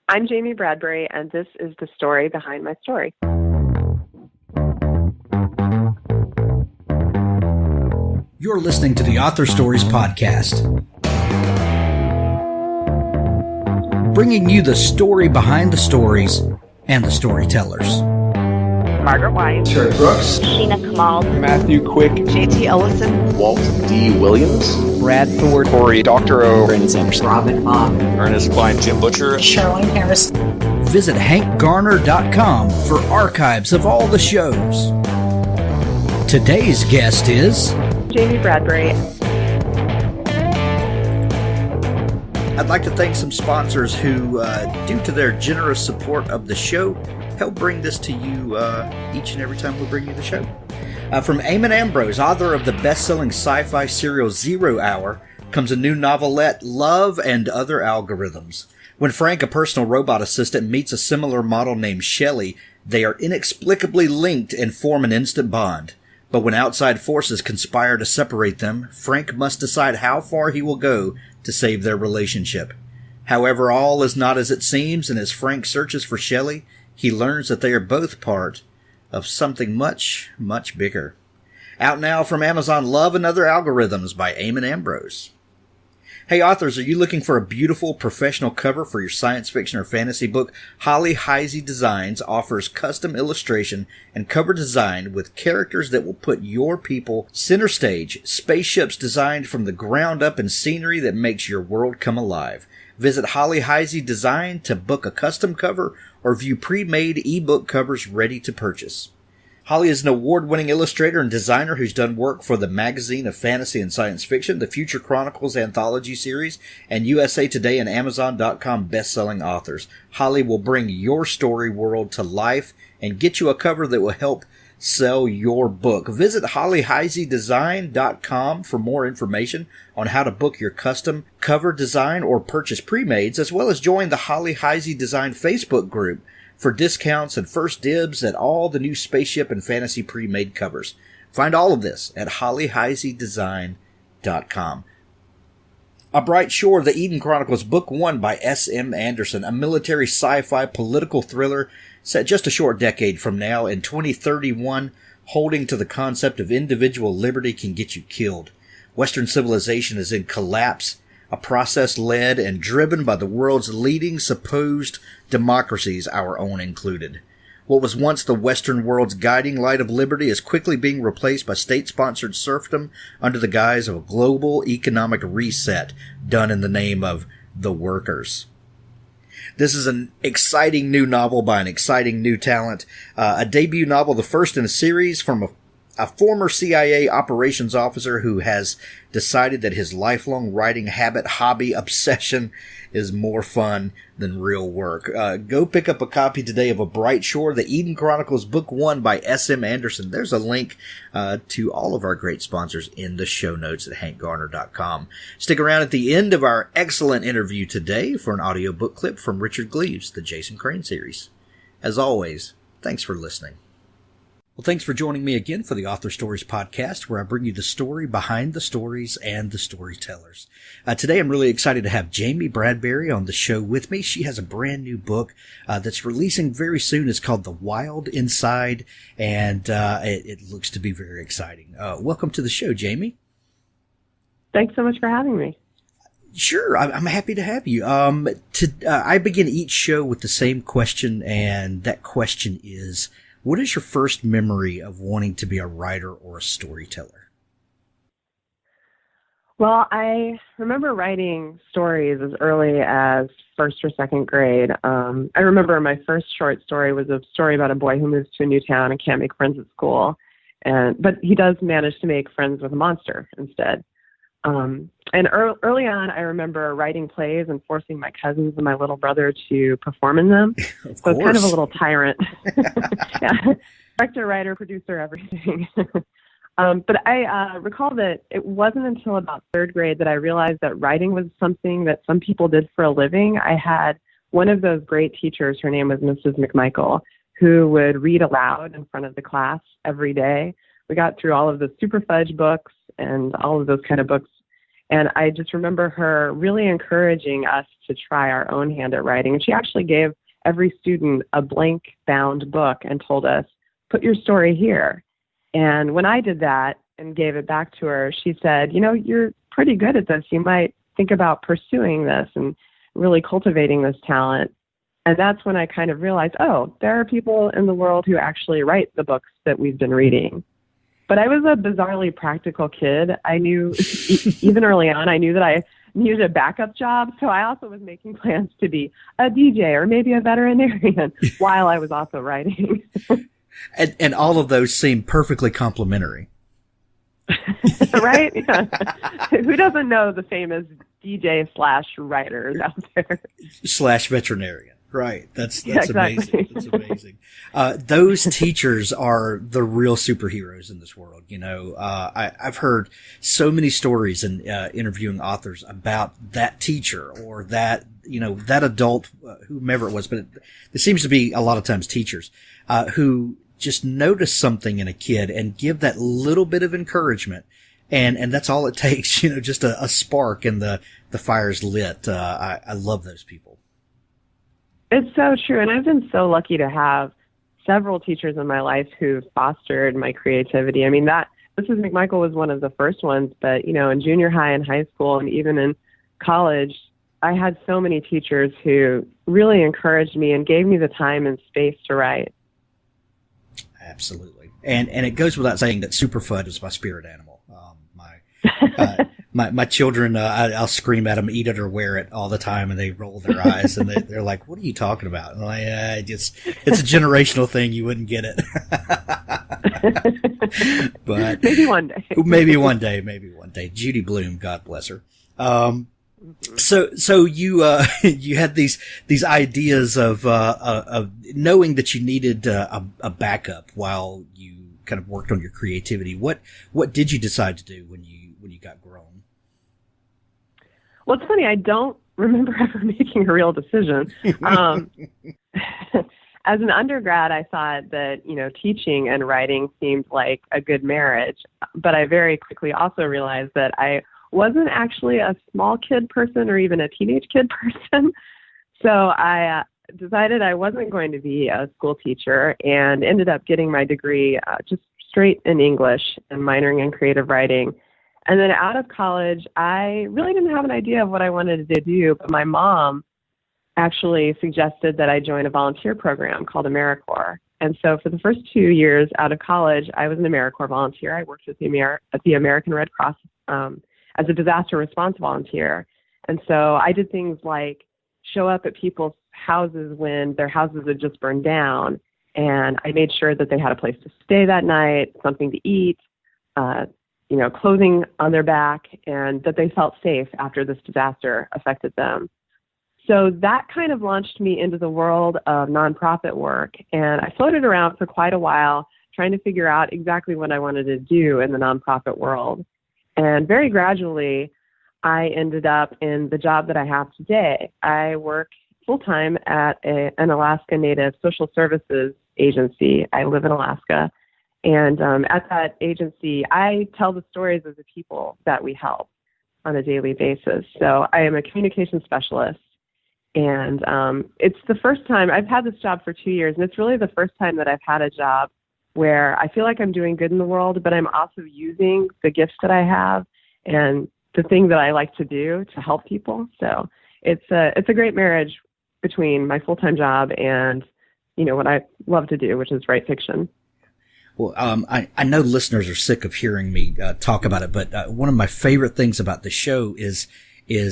I'm Jamey Bradbury, and this is the story behind my story. You're listening to the Author Stories Podcast, bringing you the story behind the stories and the storytellers. Margaret White, Terry Brooks, Sheena Kamal, Matthew Quick, J.T. Ellison, Walt D. Williams, Brad Thor, Corey, Dr. O, Brandon Anderson, Robin Mom, Ernest Klein, Jim Butcher, Sherwin Harris. Visit hankgarner.com for archives of all the shows. Today's guest is Jamey Bradbury. I'd like to thank some sponsors who, due to their generous support of the show, help bring this to you each and every time we bring you the show. From Eamon Ambrose, author of the best-selling sci-fi serial 0 Hour, comes a new novelette, Love and Other Algorithms. When Frank, a personal robot assistant, meets a similar model named Shelley, they are inexplicably linked and form an instant bond. But when outside forces conspire to separate them, Frank must decide how far he will go to save their relationship. However, all is not as it seems, and as Frank searches for Shelley, he learns that they are both part of something much, much bigger. Out now from Amazon, Love and Other Algorithms by Eamon Ambrose. Hey authors, are you looking for a beautiful professional cover for your science fiction or fantasy book? Holly Heisey Designs offers custom illustration and cover design with characters that will put your people center stage, spaceships designed from the ground up, and scenery that makes your world come alive. Visit Holly Heisey Design to book a custom cover or view pre-made ebook covers ready to purchase. Holly is an award-winning illustrator and designer who's done work for the Magazine of Fantasy and Science Fiction, the Future Chronicles anthology series, and USA Today and Amazon.com best-selling authors. Holly will bring your story world to life and get you a cover that will help sell your book. Visit hollyheiseydesign.com for more information on how to book your custom cover design or purchase pre-mades, as well as join the Holly Heisey Design Facebook group for discounts and first dibs at all the new spaceship and fantasy pre-made covers. Find all of this at hollyheiseydesign.com. A Bright Shore, The Eden Chronicles, Book 1 by S.M. Anderson, a military sci-fi political thriller set just a short decade from now in 2031, holding to the concept of individual liberty can get you killed. Western civilization is in collapse, a process led and driven by the world's leading supposed democracies, our own included. What was once the Western world's guiding light of liberty is quickly being replaced by state-sponsored serfdom under the guise of a global economic reset done in the name of the workers. This is an exciting new novel by an exciting new talent, a debut novel, the first in a series from a former CIA operations officer who has decided that his lifelong writing habit, hobby, obsession is more fun than real work. Go pick up a copy today of A Bright Shore, The Eden Chronicles, Book 1 by S.M. Anderson. There's a link to all of our great sponsors in the show notes at hankgarner.com. Stick around at the end of our excellent interview today for an audiobook clip from Richard Gleaves, the Jason Crane series. As always, thanks for listening. Well, thanks for joining me again for the Author Stories Podcast, where I bring you the story behind the stories and the storytellers. Today, I'm really excited to have Jamey Bradbury on the show with me. She has a brand new book that's releasing very soon. It's called The Wild Inside, and it looks to be very exciting. Welcome to the show, Jamey. Thanks so much for having me. Sure, I'm happy to have you. I begin each show with the same question, and that question is, what is your first memory of wanting to be a writer or a storyteller? Well, I remember writing stories as early as first or second grade. I remember my first short story was a story about a boy who moves to a new town and can't make friends at school, but he does manage to make friends with a monster instead. And early on, I remember writing plays and forcing my cousins and my little brother to perform in them. Of so I was kind of a course. little tyrant. Yeah. Director, writer, producer, everything. But I recall that it wasn't until about third grade that I realized that writing was something that some people did for a living. I had one of those great teachers, her name was Mrs. McMichael, who would read aloud in front of the class every day. We got through all of the Super Fudge books and all of those kind of books And I just remember her really encouraging us to try our own hand at writing. And she actually gave every student a blank bound book and told us, put your story here. And when I did that and gave it back to her, she said, you're pretty good at this. You might think about pursuing this and really cultivating this talent. And that's when I kind of realized, there are people in the world who actually write the books that we've been reading. But I was a bizarrely practical kid. I knew, even early on, I knew that I needed a backup job. So I also was making plans to be a DJ or maybe a veterinarian while I was also writing. And all of those seem perfectly complimentary. Right? Yeah. Who doesn't know the famous DJ/writers out there? /veterinarian. Right. That's exactly. Amazing. That's amazing. Those teachers are the real superheroes in this world. I've heard so many stories in interviewing authors about that teacher or that adult, whomever it was, but it seems to be a lot of times teachers, who just notice something in a kid and give that little bit of encouragement. And that's all it takes, just a spark and the fire's lit. I love those people. It's so true. And I've been so lucky to have several teachers in my life who fostered my creativity. I mean, Mrs. McMichael was one of the first ones, but, in junior high and high school and even in college, I had so many teachers who really encouraged me and gave me the time and space to write. Absolutely. And it goes without saying that Superfud is my spirit animal. My children, I'll scream at them, eat it or wear it all the time, and they roll their eyes, and they're like, "What are you talking about?" And I'm like, it's a generational thing. You wouldn't get it. But maybe one day. Maybe one day. Judy Blume, God bless her. So you you had these ideas of knowing that you needed a backup while you kind of worked on your creativity. What did you decide to do when you got grown? Well, it's funny. I don't remember ever making a real decision. As an undergrad, I thought that, teaching and writing seemed like a good marriage. But I very quickly also realized that I wasn't actually a small kid person or even a teenage kid person. So I decided I wasn't going to be a school teacher and ended up getting my degree just straight in English and minoring in creative writing. And then out of college, I really didn't have an idea of what I wanted to do, but my mom actually suggested that I join a volunteer program called AmeriCorps. And so for the first 2 years out of college, I was an AmeriCorps volunteer. I worked with at the American Red Cross as a disaster response volunteer. And so I did things like show up at people's houses when their houses had just burned down. And I made sure that they had a place to stay that night, something to eat, clothing on their back, and that they felt safe after this disaster affected them. So that kind of launched me into the world of nonprofit work. And I floated around for quite a while trying to figure out exactly what I wanted to do in the nonprofit world. And very gradually, I ended up in the job that I have today. I work full-time at an Alaska Native social services agency. I live in Alaska. And at that agency, I tell the stories of the people that we help on a daily basis. So I am a communication specialist. And it's the first time I've had this job for 2 years. And it's really the first time that I've had a job where I feel like I'm doing good in the world, but I'm also using the gifts that I have and the thing that I like to do to help people. So it's a great marriage between my full-time job and, what I love to do, which is write fiction. Well, I know listeners are sick of hearing me talk about it, but one of my favorite things about the show is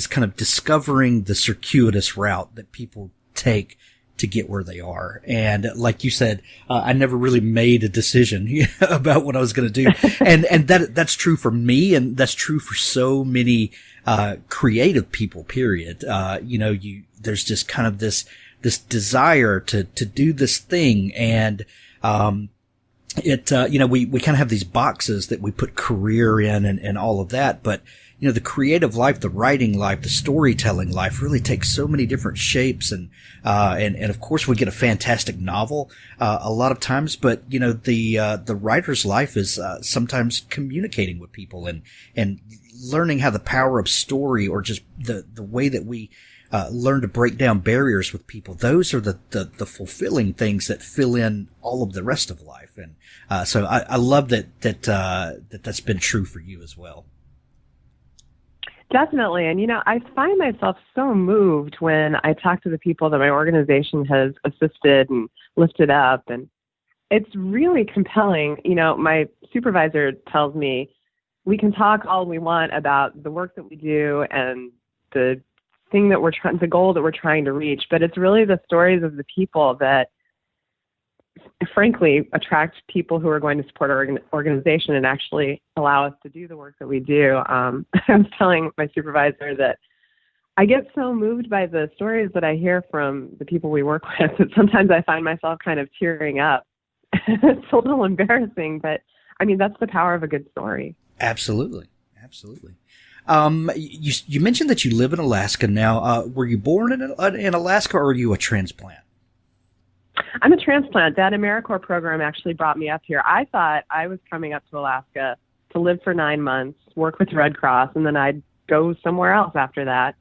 kind of discovering the circuitous route that people take to get where they are. And like you said, I never really made a decision about what I was going to do. And that's true for me. And that's true for so many, creative people, period. There's just kind of this desire to do this thing. And, we kind of have these boxes that we put career in and all of that. But, the creative life, the writing life, the storytelling life really takes so many different shapes. And of course we get a fantastic novel, a lot of times, but, the writer's life is, sometimes communicating with people and learning how the power of story, or just the way that we, learn to break down barriers with people. Those are the fulfilling things that fill in all of the rest of life. And, so I love that's been true for you as well. Definitely. And, I find myself so moved when I talk to the people that my organization has assisted and lifted up. And it's really compelling. My supervisor tells me we can talk all we want about the work that we do and the goal that we're trying to reach, but it's really the stories of the people that, frankly, attract people who are going to support our organization and actually allow us to do the work that we do. I was telling my supervisor that I get so moved by the stories that I hear from the people we work with that sometimes I find myself kind of tearing up. It's a little embarrassing, but that's the power of a good story. Absolutely. You mentioned that you live in Alaska now. Were you born in Alaska, or are you a transplant? I'm a transplant. That AmeriCorps program actually brought me up here. I thought I was coming up to Alaska to live for 9 months, work with Red Cross, and then I'd go somewhere else after that.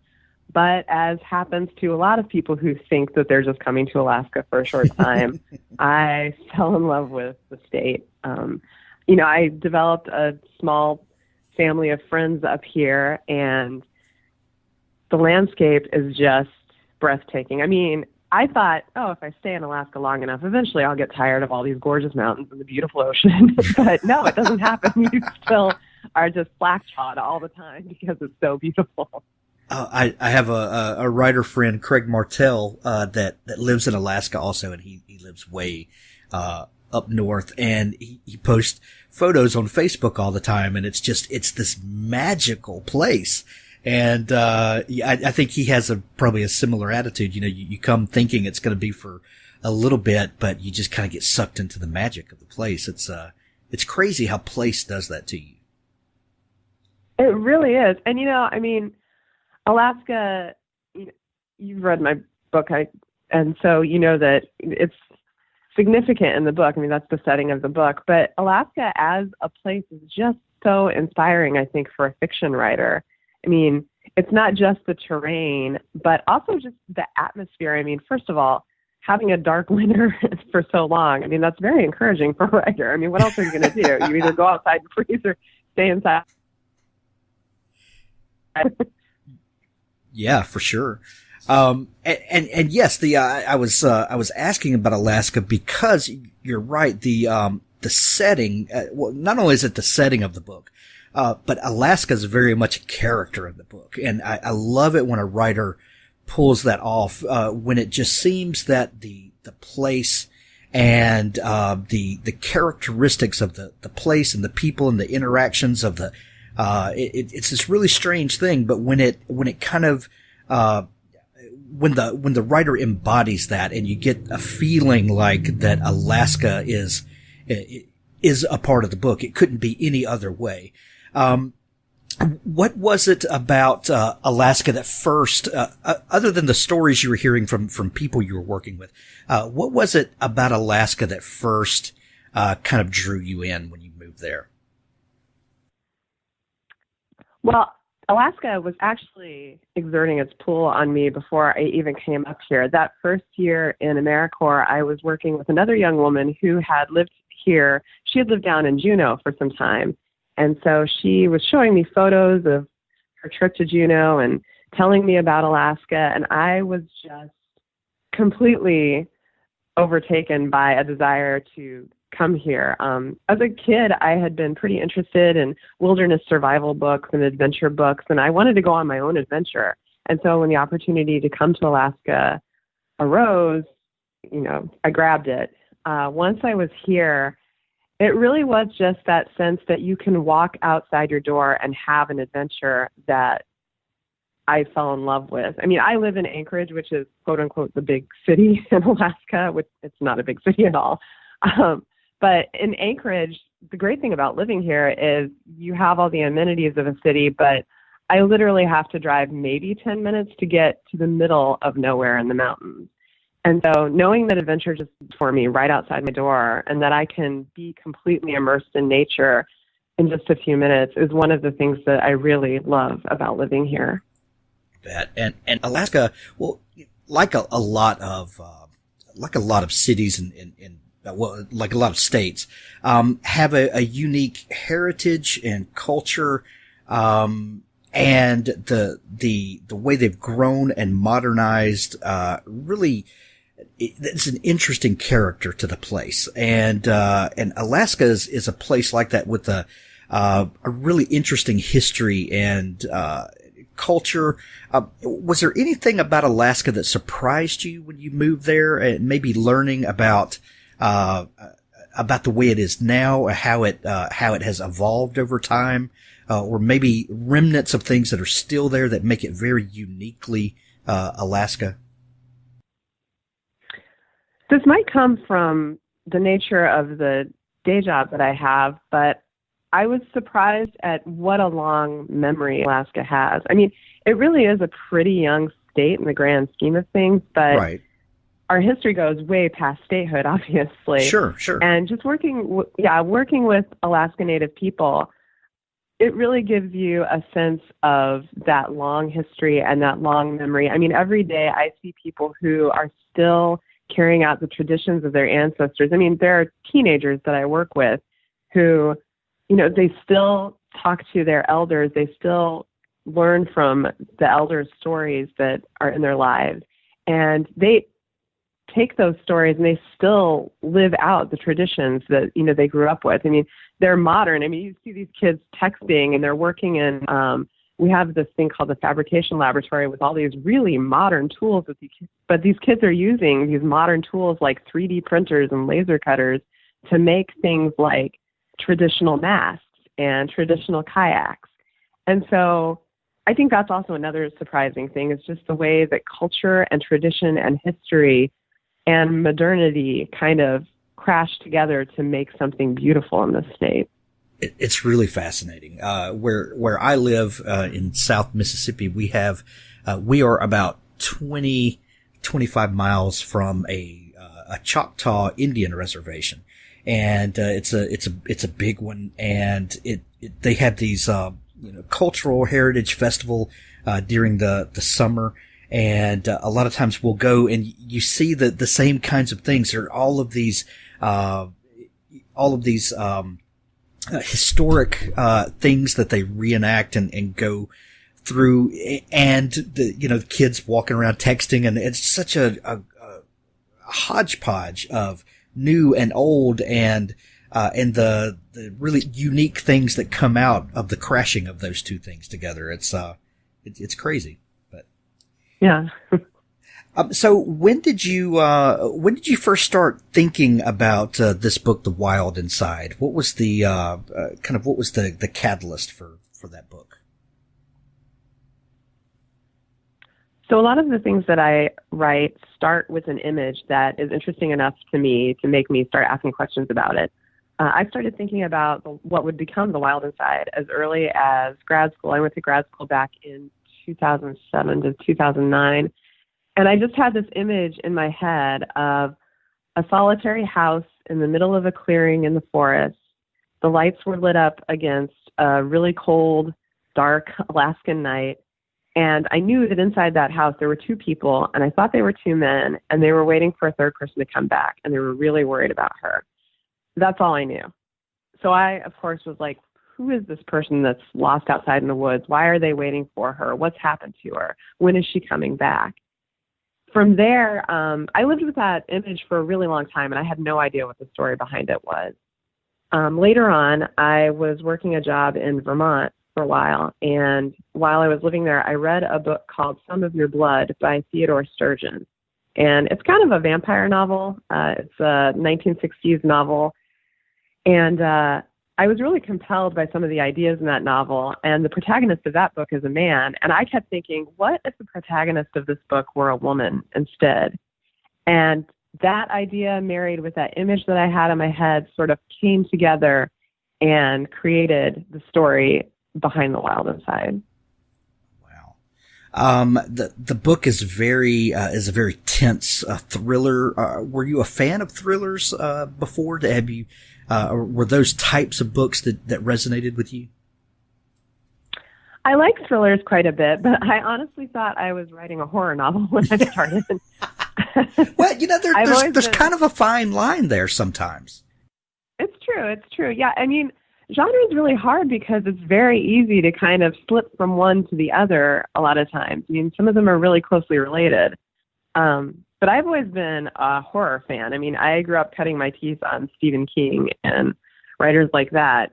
But as happens to a lot of people who think that they're just coming to Alaska for a short time, I fell in love with the state. I developed a small family of friends up here, and the landscape is just breathtaking. I thought, if I stay in Alaska long enough, eventually I'll get tired of all these gorgeous mountains and the beautiful ocean. But no, it doesn't happen. You still are just slack-jawed all the time because it's so beautiful. I have a writer friend, Craig Martell, that lives in Alaska also, and he lives way up north, and he posts photos on Facebook all the time, and it's this magical place. And I think he has probably a similar attitude. You come thinking it's going to be for a little bit, but you just kind of get sucked into the magic of the place. It's crazy how place does that to you. It really is. And Alaska, you've read my book, and so you know that it's significant in the book. That's the setting of the book. But Alaska as a place is just so inspiring, I think, for a fiction writer. It's not just the terrain, but also just the atmosphere. First of all, having a dark winter for so long, that's very encouraging for a writer. What else are you going to do? You either go outside and freeze or stay inside. Yeah, for sure. And yes, I was asking about Alaska because you're right. The setting, not only is it the setting of the book, but Alaska is very much a character in the book. And I love it when a writer pulls that off, when it just seems that the place and, the characteristics of the place and the people and the interactions of it's this really strange thing, but when it kind of, when the writer embodies that and you get a feeling like that Alaska is a part of the book, it couldn't be any other way. What was it about Alaska that first, other than the stories you were hearing from people you were working with, what was it about Alaska that first kind of drew you in when you moved there? Well, Alaska was actually exerting its pull on me before I even came up here. That first year in AmeriCorps, I was working with another young woman who had lived here. She had lived down in Juneau for some time. And so she was showing me photos of her trip to Juneau and telling me about Alaska. And I was just completely overtaken by a desire to come here. As a kid, I had been pretty interested in wilderness survival books and adventure books, and I wanted to go on my own adventure. And so when the opportunity to come to Alaska arose, I grabbed it. Once I was here, it really was just that sense that you can walk outside your door and have an adventure that I fell in love with. I live in Anchorage, which is quote unquote the big city in Alaska, which it's not a big city at all. But in Anchorage, the great thing about living here is you have all the amenities of a city, but I literally have to drive maybe 10 minutes to get to the middle of nowhere in the mountains. And so knowing that adventure just for me right outside my door and that I can be completely immersed in nature in just a few minutes is one of the things that I really love about living here. That and Alaska, well, like a lot of cities and well, like a lot of states, have a unique heritage and culture, and the way they've grown and modernized, really, it's an interesting character to the place. And Alaska is a place like that with a really interesting history and, culture. Was there anything about Alaska that surprised you when you moved there, and maybe learning about the way it is now, or how it has evolved over time, or maybe remnants of things that are still there that make it very uniquely Alaska? This might come from the nature of the day job that I have, but I was surprised at what a long memory Alaska has. I mean, it really is a pretty young state in the grand scheme of things, but right. Our history goes way past statehood, obviously. Sure. And just working with Alaska Native people, it really gives you a sense of that long history and that long memory. I mean, every day I see people who are still carrying out the traditions of their ancestors. I mean, there are teenagers that I work with who, they still talk to their elders. They still learn from the elders' stories that are in their lives. And they take those stories and they still live out the traditions that, they grew up with. I mean, they're modern. I mean, you see these kids texting and they're working in, we have this thing called the fabrication laboratory with all these really modern tools, but these kids are using these modern tools like 3D printers and laser cutters to make things like traditional masts and traditional kayaks. And so I think that's also another surprising thing, is just the way that culture and tradition and history and modernity kind of crash together to make something beautiful in this state. It's really fascinating. Where I live, in South Mississippi, we are about 25 miles from a Choctaw Indian reservation. And, it's a big one. And they have these, cultural heritage festival, during the summer. And, a lot of times we'll go and you see the same kinds of things. There are all of these, historic, things that they reenact and go through, and the kids walking around texting, and it's such a hodgepodge of new and old, and the really unique things that come out of the crashing of those two things together. It's crazy, but yeah. So when did you first start thinking about this book, The Wild Inside? What was the what was the catalyst for that book? So a lot of the things that I write start with an image that is interesting enough to me to make me start asking questions about it. I started thinking about what would become The Wild Inside as early as grad school. I went to grad school back in 2007 to 2009. And I just had this image in my head of a solitary house in the middle of a clearing in the forest. The lights were lit up against a really cold, dark Alaskan night. And I knew that inside that house there were two people, and I thought they were two men, and they were waiting for a third person to come back, and they were really worried about her. That's all I knew. So I, of course, was like, who is this person that's lost outside in the woods? Why are they waiting for her? What's happened to her? When is she coming back? From there, I lived with that image for a really long time, and I had no idea what the story behind it was. Later on, I was working a job in Vermont for a while, and while I was living there, I read a book called Some of Your Blood by Theodore Sturgeon. And it's kind of a vampire novel. It's a 1960s novel. And I was really compelled by some of the ideas in that novel, and the protagonist of that book is a man. And I kept thinking, what if the protagonist of this book were a woman instead? And that idea married with that image that I had in my head sort of came together and created the story behind The Wild Inside. The book is a very tense thriller. Were you a fan of thrillers before? Have you were those types of books that resonated with you? I like thrillers quite a bit, but I honestly thought I was writing a horror novel when I started. Well, there's kind of a fine line there sometimes. It's true. Yeah, I mean, genre is really hard because it's very easy to kind of slip from one to the other a lot of times. I mean, some of them are really closely related. But I've always been a horror fan. I mean, I grew up cutting my teeth on Stephen King and writers like that.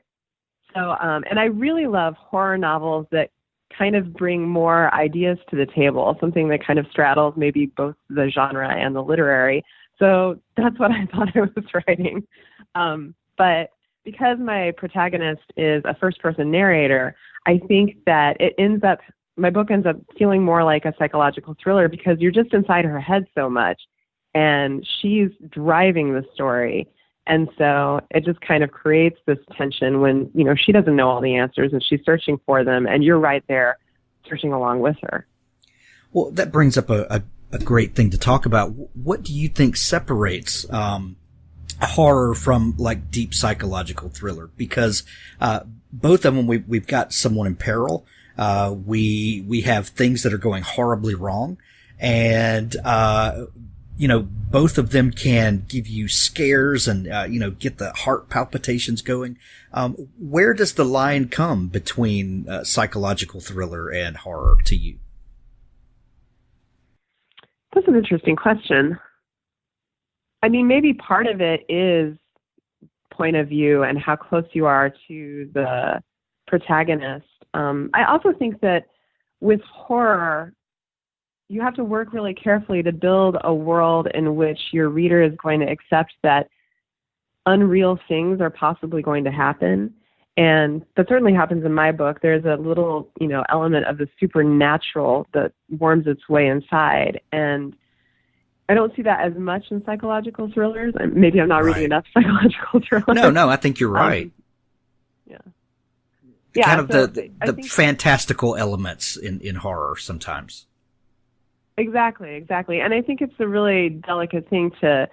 So, and I really love horror novels that kind of bring more ideas to the table, something that kind of straddles maybe both the genre and the literary. So that's what I thought I was writing. But because my protagonist is a first-person narrator, I think that my book ends up feeling more like a psychological thriller because you're just inside her head so much, and she's driving the story. And so it just kind of creates this tension when, she doesn't know all the answers and she's searching for them, and you're right there searching along with her. Well, that brings up a great thing to talk about. What do you think separates horror from like deep psychological thriller? Because both of them, we've got someone in peril. We have things that are going horribly wrong, and both of them can give you scares and get the heart palpitations going. Where does the line come between psychological thriller and horror to you? That's an interesting question. I mean, maybe part of it is point of view and how close you are to the protagonist. I also think that with horror, you have to work really carefully to build a world in which your reader is going to accept that unreal things are possibly going to happen. And that certainly happens in my book. There's a little, element of the supernatural that worms its way inside. And I don't see that as much in psychological thrillers. Maybe I'm not reading enough psychological thrillers. No, I think you're right. Yeah. Kind of the fantastical elements in horror sometimes. Exactly. And I think it's a really delicate thing to,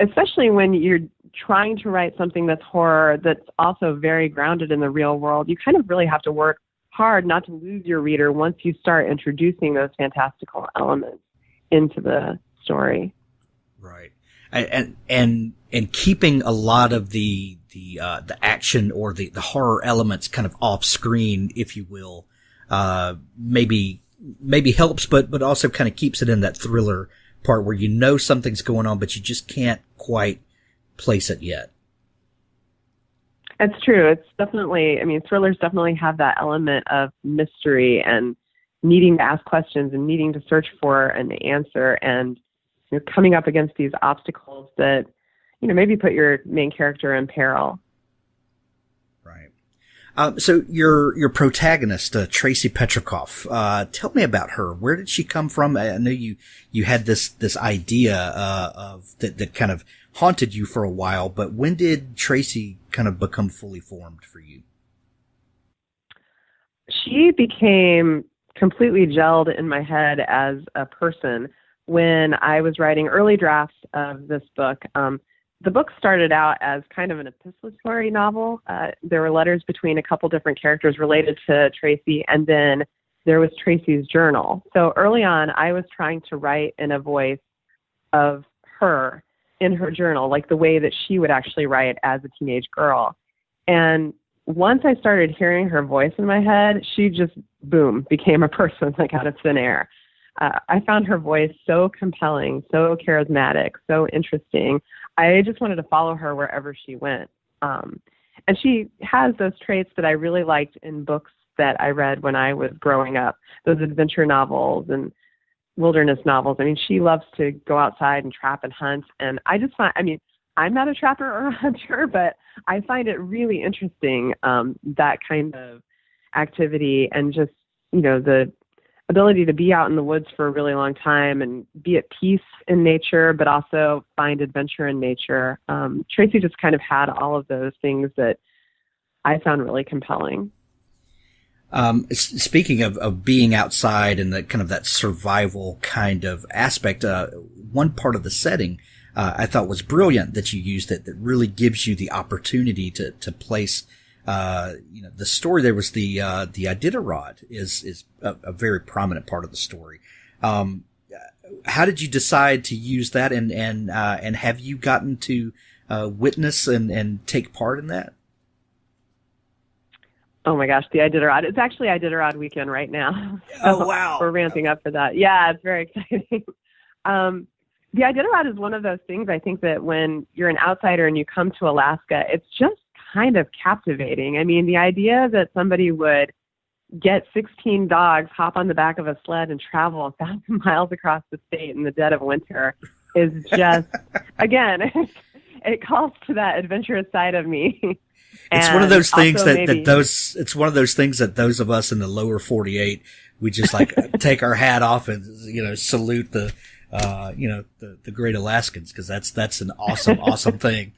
especially when you're trying to write something that's horror that's also very grounded in the real world, you kind of really have to work hard not to lose your reader once you start introducing those fantastical elements into the story. Right. And keeping a lot of the action or the horror elements kind of off screen, if you will, maybe helps, but also kind of keeps it in that thriller part where something's going on, but you just can't quite place it yet. It's true. It's definitely, thrillers definitely have that element of mystery and needing to ask questions and needing to search for an answer, and coming up against these obstacles that, maybe put your main character in peril. Right. So your protagonist, Tracie Petrikoff, tell me about her. Where did she come from? I know you had this idea of that kind of haunted you for a while, but when did Tracie kind of become fully formed for you? She became completely gelled in my head as a person when I was writing early drafts of this book. The book started out as kind of an epistolary novel. There were letters between a couple different characters related to Tracie, and then there was Tracie's journal. So early on, I was trying to write in a voice of her in her journal, like the way that she would actually write as a teenage girl. And once I started hearing her voice in my head, she just, boom, became a person like out of thin air. I found her voice so compelling, so charismatic, so interesting. I just wanted to follow her wherever she went. And she has those traits that I really liked in books that I read when I was growing up, those adventure novels and wilderness novels. She loves to go outside and trap and hunt. And I just find, I'm not a trapper or a hunter, but I find it really interesting, that kind of activity and just, the ability to be out in the woods for a really long time and be at peace in nature, but also find adventure in nature. Tracie just kind of had all of those things that I found really compelling. Speaking of being outside and the kind of that survival kind of aspect, one part of the setting, I thought was brilliant that you used that really gives you the opportunity to place, the story. There was the Iditarod is a very prominent part of the story. How did you decide to use that, and have you gotten to witness and take part in that? Oh my gosh, the Iditarod. It's actually Iditarod weekend right now. Oh, wow. We're ramping up for that. Yeah, it's very exciting. The Iditarod is one of those things, I think, that when you're an outsider and you come to Alaska, it's just kind of captivating. I mean, the idea that somebody would get 16 dogs, hop on the back of a sled, and travel 1,000 miles across the state in the dead of winter is just, again, it calls to that adventurous side of me. It's one of those things it's one of those things that those of us in the lower 48, we just like take our hat off and, salute the great Alaskans, because that's an awesome thing.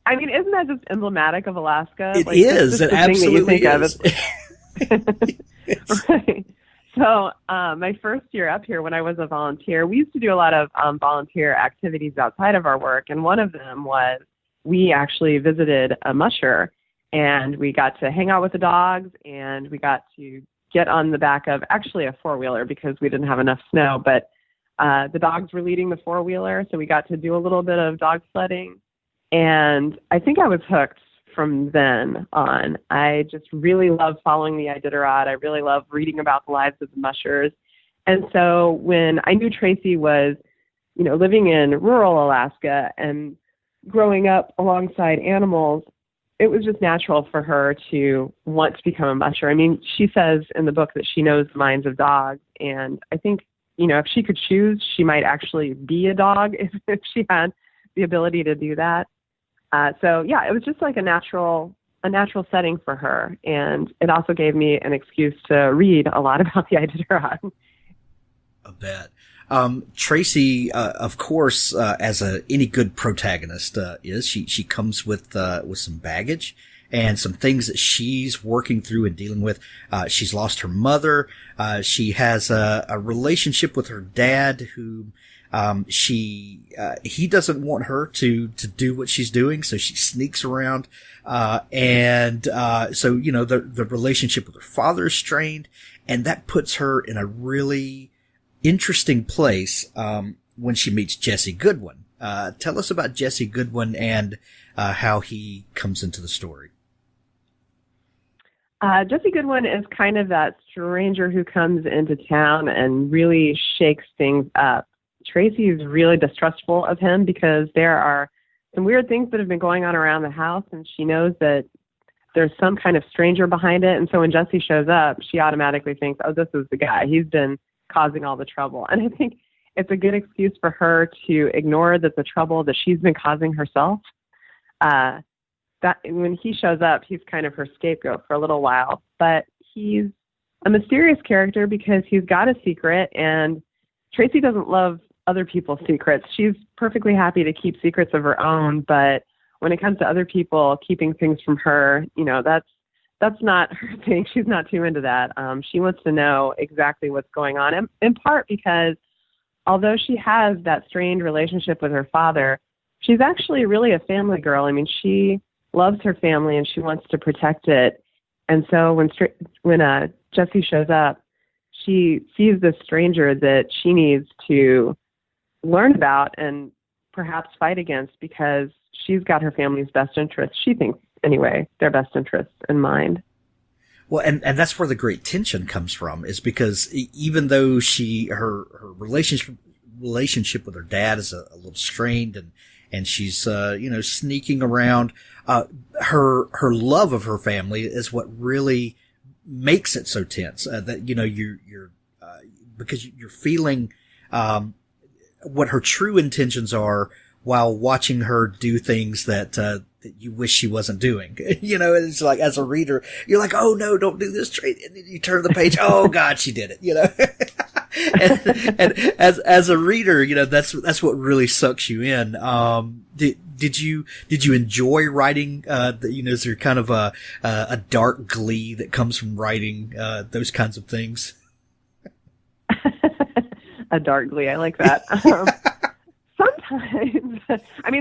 I mean, isn't that just emblematic of Alaska? It is. It absolutely is. Right. So, my first year up here, when I was a volunteer, we used to do a lot of volunteer activities outside of our work, and one of them was we actually visited a musher, and we got to hang out with the dogs, and we got to get on the back of actually a four-wheeler because we didn't have enough snow, but the dogs were leading the four-wheeler, so we got to do a little bit of dog sledding, and I think I was hooked from then on. I just really love following the Iditarod. I really love reading about the lives of the mushers, and so when I knew Tracy was, living in rural Alaska and growing up alongside animals, it was just natural for her to want to become a musher. I mean, she says in the book that she knows the minds of dogs, and I think, if she could choose, she might actually be a dog if she had the ability to do that. So yeah, it was just like a natural setting for her, and it also gave me an excuse to read a lot about the Iditarod. I bet. Tracy, of course, as any good protagonist is, she comes with some baggage and some things that she's working through and dealing with. She's lost her mother. She has a relationship with her dad who he doesn't want her to do what she's doing, so she sneaks around. So the relationship with her father is strained, and that puts her in a really interesting place when she meets Jesse Goodwin. Tell us about Jesse Goodwin and how he comes into the story. Jesse Goodwin is kind of that stranger who comes into town and really shakes things up. Tracy is really distrustful of him because there are some weird things that have been going on around the house, and she knows that there's some kind of stranger behind it. And so when Jesse shows up, she automatically thinks, oh, this is the guy. He's been causing all the trouble. And I think it's a good excuse for her to ignore that the trouble that she's been causing herself. That when he shows up, he's kind of her scapegoat for a little while. But he's a mysterious character because he's got a secret, and Tracy doesn't love other people's secrets. She's perfectly happy to keep secrets of her own, but when it comes to other people keeping things from her, that's not her thing. She's not too into that. She wants to know exactly what's going on, in part because although she has that strained relationship with her father, she's actually really a family girl. I mean, she loves her family and she wants to protect it. And so when Jesse shows up, she sees this stranger that she needs to learn about and perhaps fight against because she's got her family's best interests. She thinks, anyway, their best interests in mind. Well, and that's where the great tension comes from, is because even though her relationship with her dad is a little strained and she's, sneaking around, her love of her family is what really makes it so tense, that, you're because you're feeling, what her true intentions are while watching her do things that you wish she wasn't doing. It's like, as a reader, you're like, oh no, don't do this trait. And then you turn the page. Oh God, she did it, and as a reader, that's what really sucks you in. Do did you enjoy writing? Is there kind of a dark glee that comes from writing those kinds of things? A dark glee, I like that.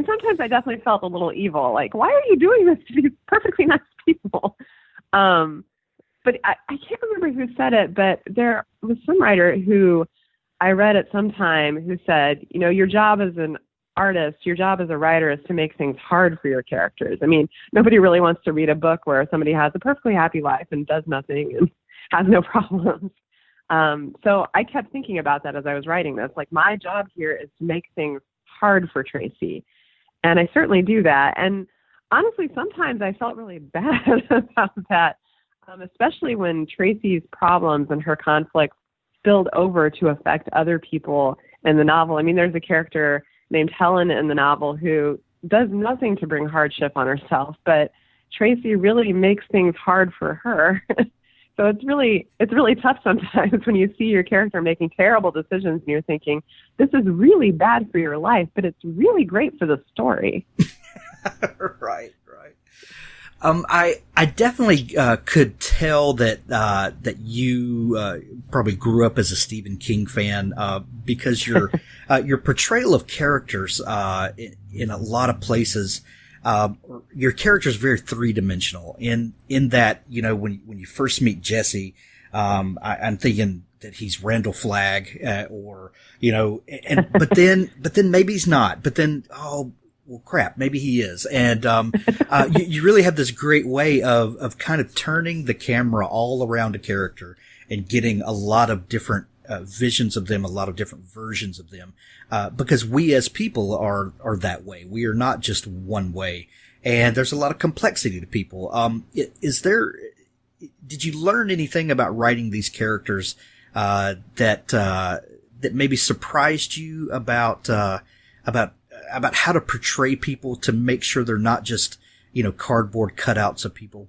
Sometimes I definitely felt a little evil. Like, why are you doing this to these perfectly nice people? But I can't remember who said it, but there was some writer who I read at some time who said, your job as an artist, your job as a writer is to make things hard for your characters. I mean, nobody really wants to read a book where somebody has a perfectly happy life and does nothing and has no problems. So I kept thinking about that as I was writing this. Like, my job here is to make things hard for Tracy. And I certainly do that. And honestly, sometimes I felt really bad about that, especially when Tracy's problems and her conflicts spilled over to affect other people in the novel. I mean, there's a character named Helen in the novel who does nothing to bring hardship on herself, but Tracy really makes things hard for her. So it's really tough sometimes when you see your character making terrible decisions and you're thinking, this is really bad for your life, but it's really great for the story. Right. I definitely could tell that you probably grew up as a Stephen King fan because your portrayal of characters in a lot of places, your character is very three-dimensional in that, when you first meet Jesse, I'm thinking that he's Randall Flagg, but then maybe he's not, but then, well, crap, maybe he is. And, you really have this great way of kind of turning the camera all around a character and getting a lot of different visions of them, a lot of different versions of them, because we as people are that way. We are not just one way, and there's a lot of complexity to people. Did you learn anything about writing these characters that maybe surprised you about how to portray people to make sure they're not just cardboard cutouts of people?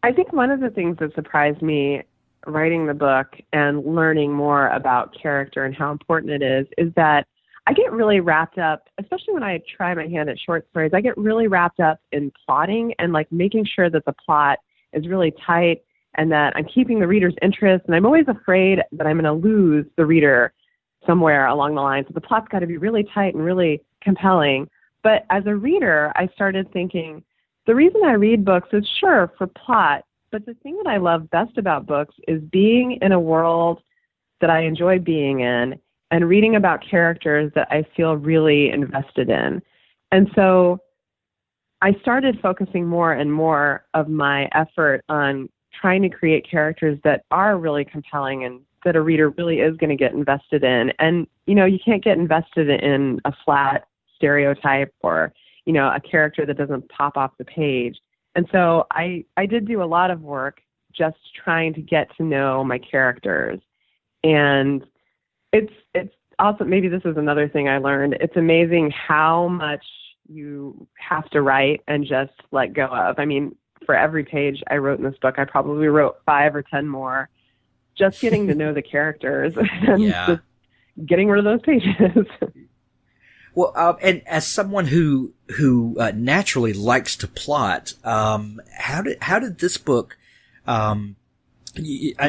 I think one of the things that surprised me writing the book and learning more about character and how important it is that I get really wrapped up, especially when I try my hand at short stories, I get really wrapped up in plotting and like making sure that the plot is really tight and that I'm keeping the reader's interest. And I'm always afraid that I'm going to lose the reader somewhere along the line. So the plot's got to be really tight and really compelling. But as a reader, I started thinking, the reason I read books is sure for plot, but the thing that I love best about books is being in a world that I enjoy being in and reading about characters that I feel really invested in. And so I started focusing more and more of my effort on trying to create characters that are really compelling and that a reader really is going to get invested in. And, you can't get invested in a flat stereotype or, a character that doesn't pop off the page. And so I did do a lot of work just trying to get to know my characters. And it's also, maybe this is another thing I learned. It's amazing how much you have to write and just let go of. I mean, for every page I wrote in this book, I probably wrote 5 or 10 more, just getting to know the characters and just getting rid of those pages. Well, and as someone who naturally likes to plot, how did this book? I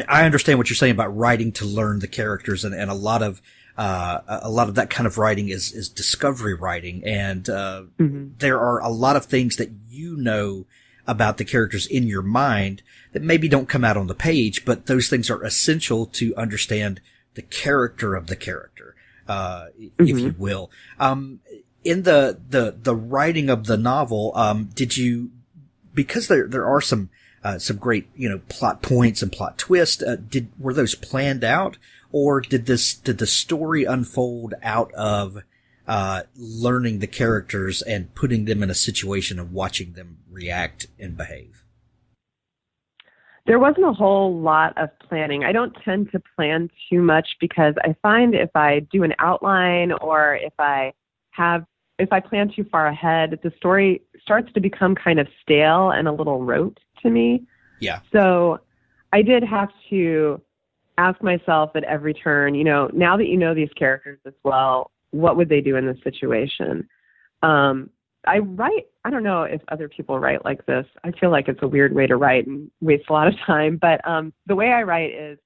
understand what you're saying about writing to learn the characters, and a lot of that kind of writing is discovery writing, and there are a lot of things that about the characters in your mind that maybe don't come out on the page, but those things are essential to understand the character of the character, if you will. In the writing of the novel, did you, because there are some great, plot points and plot twists, were those planned out, or did the story unfold out of learning the characters and putting them in a situation and watching them react and behave? There wasn't a whole lot of planning. I don't tend to plan too much because I find if I do an outline or if I plan too far ahead, the story starts to become kind of stale and a little rote to me. Yeah. So I did have to ask myself at every turn, now that you know these characters as well, what would they do in this situation? I write, I don't know if other people write like this. I feel like it's a weird way to write and waste a lot of time. But the way I write is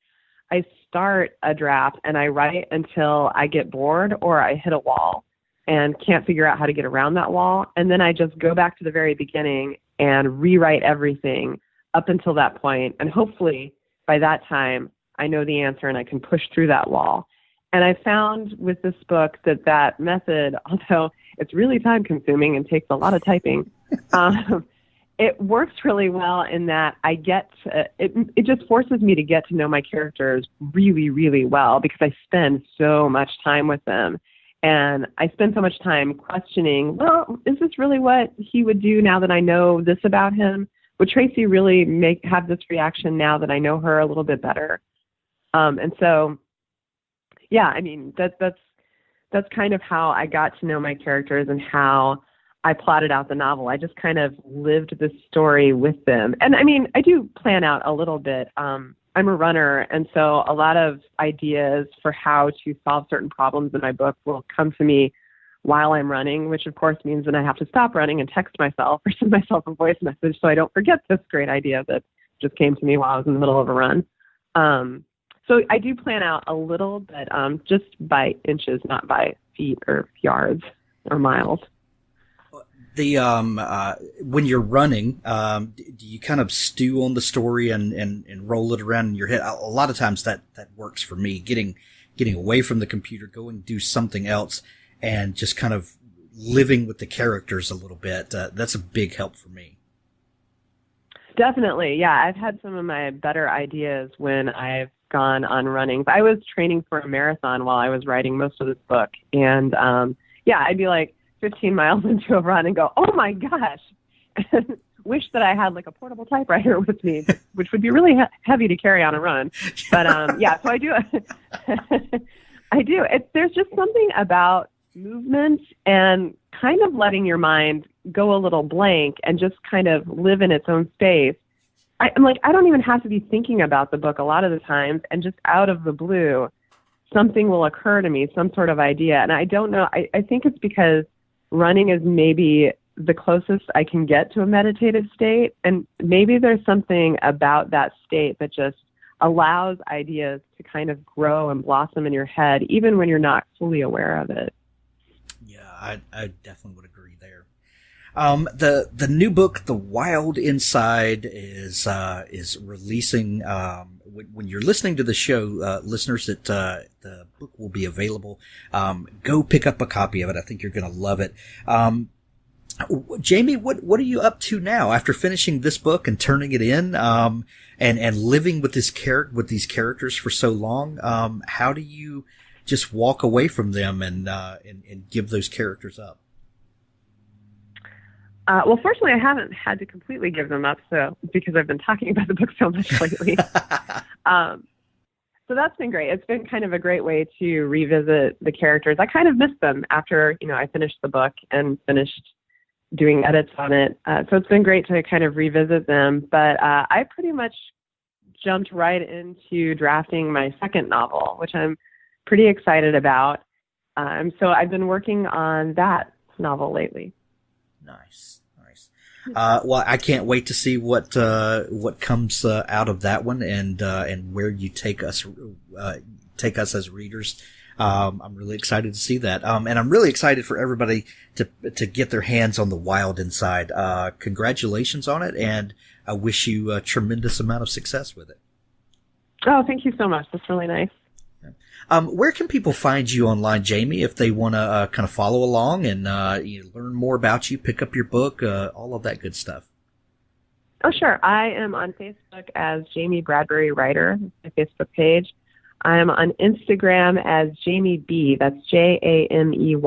I start a draft and I write until I get bored or I hit a wall and can't figure out how to get around that wall. And then I just go back to the very beginning and rewrite everything up until that point. And hopefully by that time, I know the answer and I can push through that wall. And I found with this book that method, although it's really time consuming and takes a lot of typing, it works really well in that I get to, it just forces me to get to know my characters really, really well because I spend so much time with them. And I spend so much time questioning, well, is this really what he would do now that I know this about him? Would Tracy really have this reaction now that I know her a little bit better? And so, yeah, I mean, that's kind of how I got to know my characters and how I plotted out the novel. I just kind of lived the story with them. And I mean, I do plan out a little bit. I'm a runner, and so a lot of ideas for how to solve certain problems in my book will come to me while I'm running, which of course means that I have to stop running and text myself or send myself a voice message so I don't forget this great idea that just came to me while I was in the middle of a run. So I do plan out a little, but just by inches, not by feet or yards or miles. When you're running, do you kind of stew on the story and roll it around in your head? A lot of times that works for me, getting away from the computer, going do something else and just kind of living with the characters a little bit. That's a big help for me. Definitely. Yeah. I've had some of my better ideas when I've gone on running. I was training for a marathon while I was writing most of this book. And, I'd be like 15 miles into a run and go, oh my gosh, wish that I had like a portable typewriter with me, which would be really heavy to carry on a run. But, so I do, there's just something about movement and kind of letting your mind go a little blank and just kind of live in its own space. I'm like, I don't even have to be thinking about the book a lot of the times, and just out of the blue, something will occur to me, some sort of idea. And I don't know, I think it's because running is maybe the closest I can get to a meditative state. And maybe there's something about that state that just allows ideas to kind of grow and blossom in your head, even when you're not fully aware of it. Yeah, I definitely would agree there. The new book, The Wild Inside, is releasing, when you're listening to the show, listeners, that, the book will be available. Go pick up a copy of it. I think you're going to love it. Jamey, what are you up to now after finishing this book and turning it in, and living with these characters for so long? How do you just walk away from them and give those characters up? Well, fortunately, I haven't had to completely give them up, because I've been talking about the book so much lately. So that's been great. It's been kind of a great way to revisit the characters. I kind of missed them after, I finished the book and finished doing edits on it. So it's been great to kind of revisit them. But I pretty much jumped right into drafting my second novel, which I'm pretty excited about. So I've been working on that novel lately. Nice. Well, I can't wait to see what comes out of that one and where you take us as readers. I'm really excited to see that. And I'm really excited for everybody to get their hands on The Wild Inside. Congratulations on it, and I wish you a tremendous amount of success with it. Oh, thank you so much. That's really nice. Where can people find you online, Jamey, if they want to kind of follow along and learn more about you, pick up your book, all of that good stuff? Oh, sure. I am on Facebook as Jamey Bradbury Writer, my Facebook page. I am on Instagram as Jamey B. That's JameyBee,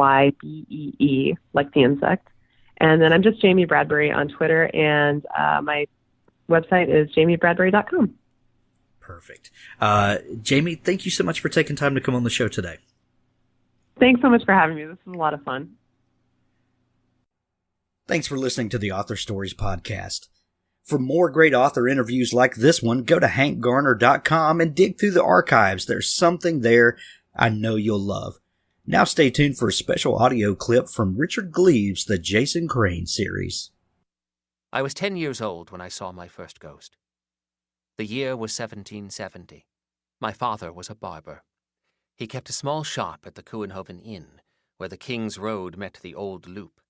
like the insect. And then I'm just Jamey Bradbury on Twitter, and my website is jameybradbury.com. Perfect. Jamey, thank you so much for taking time to come on the show today. Thanks so much for having me. This was a lot of fun. Thanks for listening to the Author Stories podcast. For more great author interviews like this one, go to hankgarner.com and dig through the archives. There's something there I know you'll love. Now stay tuned for a special audio clip from Richard Gleaves' The Jason Crane series. I was 10 years old when I saw my first ghost. The year was 1770. My father was a barber. He kept a small shop at the Kuenhoven Inn, where the King's Road met the Old Loop.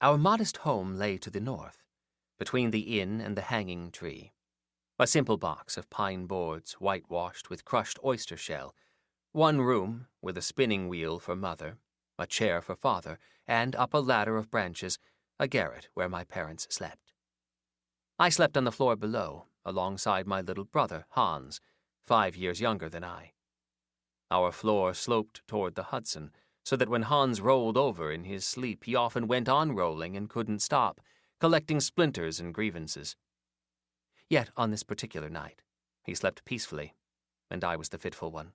Our modest home lay to the north, between the inn and the hanging tree. A simple box of pine boards whitewashed with crushed oyster shell, one room with a spinning wheel for mother, a chair for father, and up a ladder of branches, a garret where my parents slept. I slept on the floor below, alongside my little brother, Hans, 5 years younger than I. Our floor sloped toward the Hudson, so that when Hans rolled over in his sleep, he often went on rolling and couldn't stop, collecting splinters and grievances. Yet on this particular night, he slept peacefully, and I was the fitful one.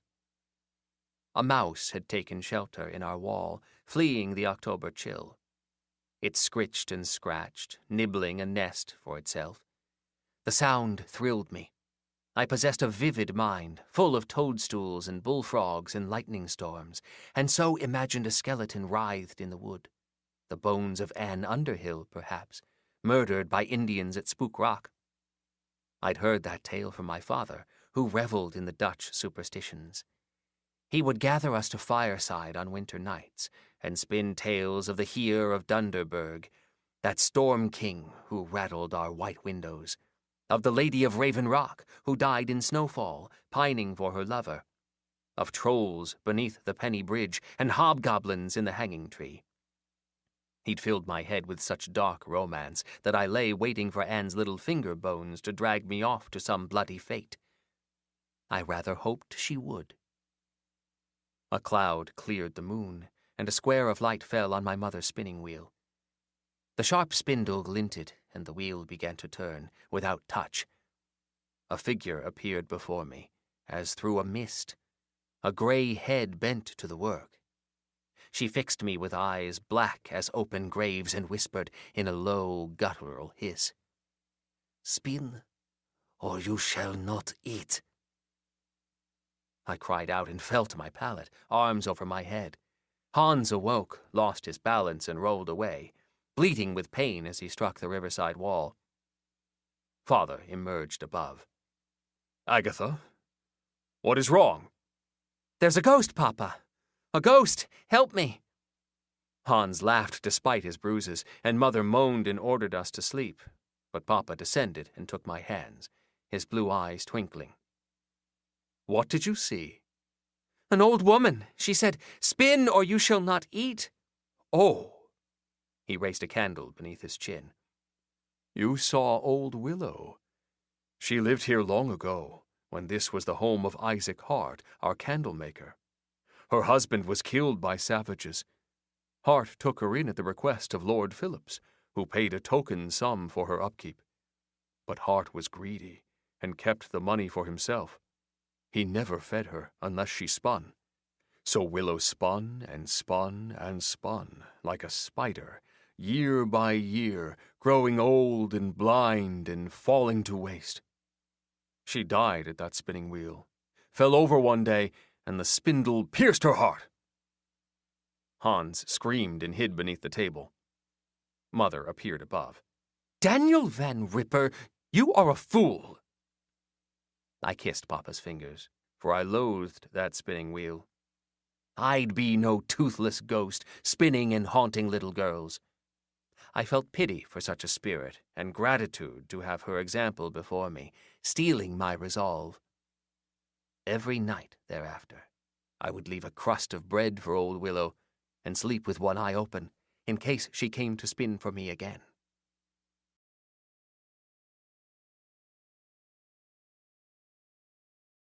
A mouse had taken shelter in our wall, fleeing the October chill. It scritched and scratched, nibbling a nest for itself. The sound thrilled me. I possessed a vivid mind, full of toadstools and bullfrogs and lightning storms, and so imagined a skeleton writhed in the wood. The bones of Anne Underhill, perhaps, murdered by Indians at Spook Rock. I'd heard that tale from my father, who reveled in the Dutch superstitions. He would gather us to fireside on winter nights and spin tales of the Heer of Dunderberg, that storm king who rattled our white windows, of the Lady of Raven Rock, who died in snowfall, pining for her lover, of trolls beneath the penny bridge and hobgoblins in the hanging tree. He'd filled my head with such dark romance that I lay waiting for Anne's little finger bones to drag me off to some bloody fate. I rather hoped she would. A cloud cleared the moon, and a square of light fell on my mother's spinning wheel. The sharp spindle glinted, and the wheel began to turn, without touch. A figure appeared before me, as through a mist, a grey head bent to the work. She fixed me with eyes black as open graves and whispered in a low, guttural hiss, "Spin, or you shall not eat." I cried out and fell to my pallet, arms over my head. Hans awoke, lost his balance, and rolled away, bleating with pain as he struck the riverside wall. Father emerged above. "Agatha, what is wrong?" "There's a ghost, Papa. A ghost! Help me!" Hans laughed despite his bruises, and Mother moaned and ordered us to sleep. But Papa descended and took my hands, his blue eyes twinkling. "What did you see?" "An old woman. She said, 'Spin, or you shall not eat.'" "Oh!" He raised a candle beneath his chin. "You saw old Willow. She lived here long ago, when this was the home of Isaac Hart, our candle maker. Her husband was killed by savages. Hart took her in at the request of Lord Phillips, who paid a token sum for her upkeep. But Hart was greedy, and kept the money for himself. He never fed her unless she spun. So Willow spun and spun and spun, like a spider, year by year, growing old and blind and falling to waste. She died at that spinning wheel, fell over one day, and the spindle pierced her heart." Hans screamed and hid beneath the table. Mother appeared above. "Daniel Van Ripper, you are a fool." I kissed Papa's fingers, for I loathed that spinning wheel. I'd be no toothless ghost spinning and haunting little girls. I felt pity for such a spirit and gratitude to have her example before me, steeling my resolve. Every night thereafter, I would leave a crust of bread for old Willow and sleep with one eye open, in case she came to spin for me again.